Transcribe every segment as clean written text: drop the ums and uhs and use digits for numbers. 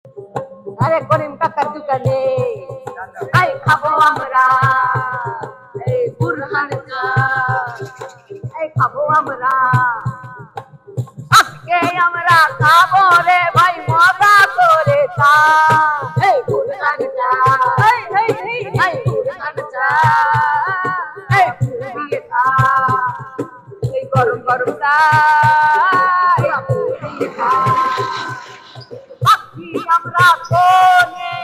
আরে করিম কাকার দোকানে আই খাবো আমরা এই বুরহান চা এই খাবো আমরা আজকে আমরা খাবো রে ভাই মজা করে চা এই বুরহান চা এই বুরহান চা এই দিয়ে চা এই গরম গরম চা দিয়ে চা আমরা কোনে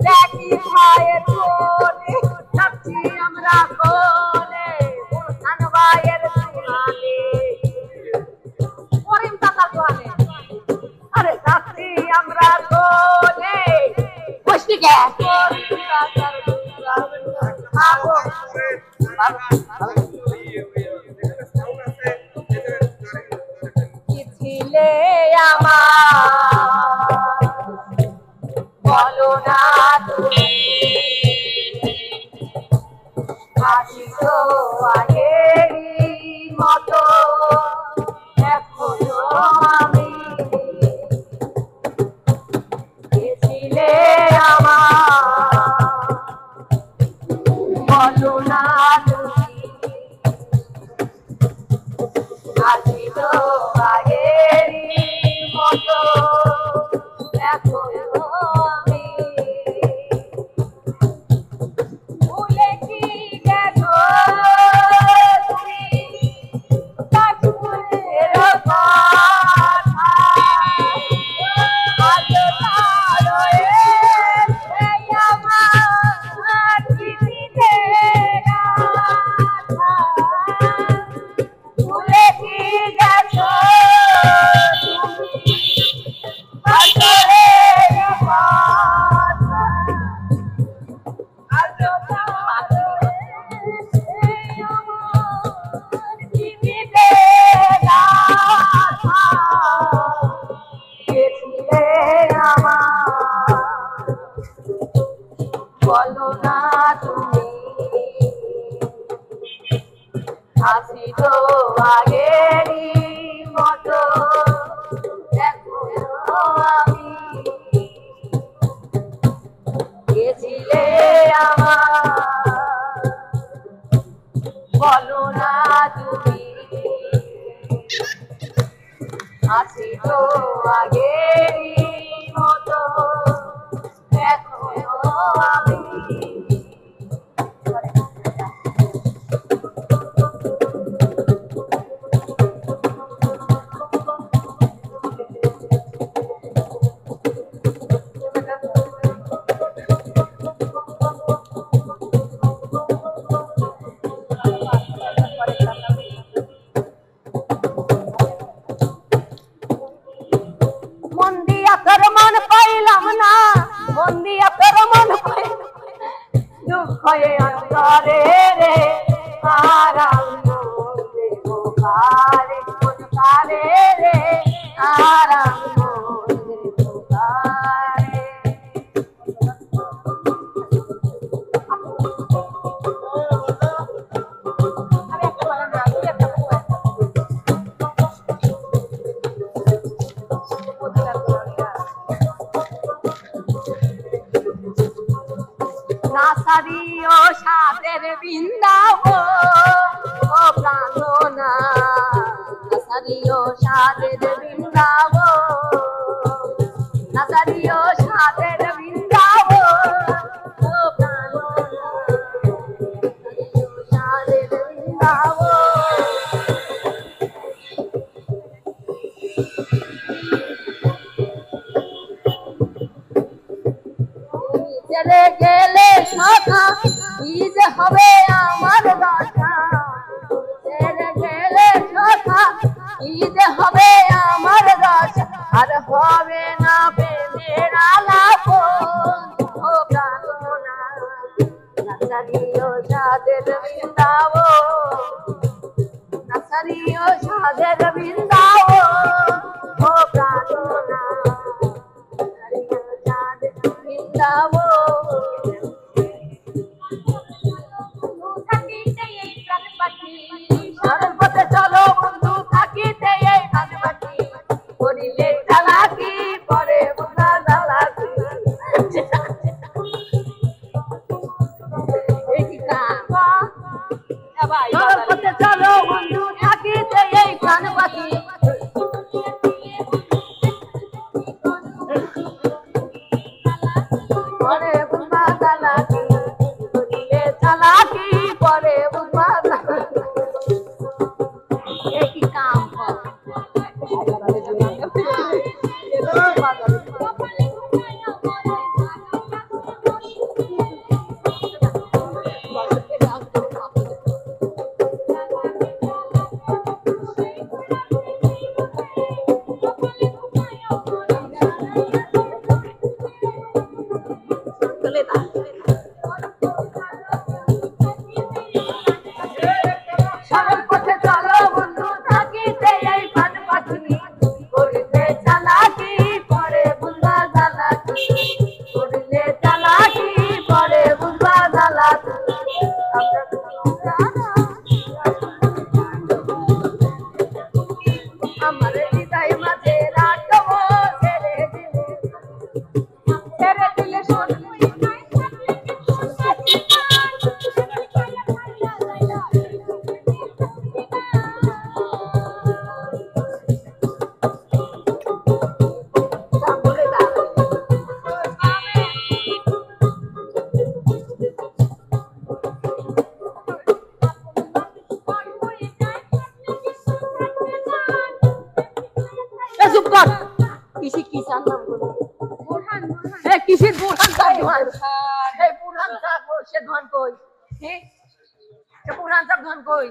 দেখি ভাইয়ের কোনে যাচ্ছি আমরা কোনে বুরহান ভাইয়ের দোকানে করিম কাকার দোকানে আরে যাচ্ছি আমরা কোনে বসতিকে করিম কাকার দোকানে খাবো কি ছিলে আমার বলো না তুমি আছি তো আগেরই মতো এখনো আমি ছিলে আমার বলো না তুমি আছি তো আগেরই মতো এখনো আমি ভুলে কি গেছো তুমি কাশ্মীরের কথা আজ তার রয়েছে আমার স্মৃতিতে গাথা ভুলে কি গেছো তুমি আসরের কথা আজ তার রয়েছে আমার স্মৃতিতে গাথা কে ছিলে আমার বলো না তুমি আছি তো আগেরই মতো এখনো আমি কে ছিলে আমার বলো না তুমি আছি তো আগেরই মতো এখনো আমি মন দিয়া তোর মন পাইলাম না মন দিয়া তোর মন পাইলাম দুঃখ অন্তরে রে আরাম দেব কারে মন কারে রে আরাম দেব কারে নাসারিও সাদের বৃন্দাবন ও প্রাণনা নাসারিও সাদের বৃন্দাবন নাসারিও সাদের বৃন্দাবন ও প্রাণনা সাদের বৃন্দাবন চলে গেলে সখা কি যে হবে আমার দশা চলে গেলে সখা কি যে হবে আমার দশা আর হবে না প্রেমের আলাপন ও প্রাণনা নাসারিও সাদের বৃন্দাবন নাসারিও সাদের বৃন্দাবন ও প্রাণনা নাসারিও সাদের বৃন্দাবন সর্বতে চলো বন্ধু থাকিতে এই প্রাণ পাখি করিলে চালাকি পরে কিসি কিসান নাম বলে এই কিসির বুরহান সাহেব ধন এই বুরহান সাহেব সে ধন কই হ্যাঁ সে বুরহান সাহেব ধন কই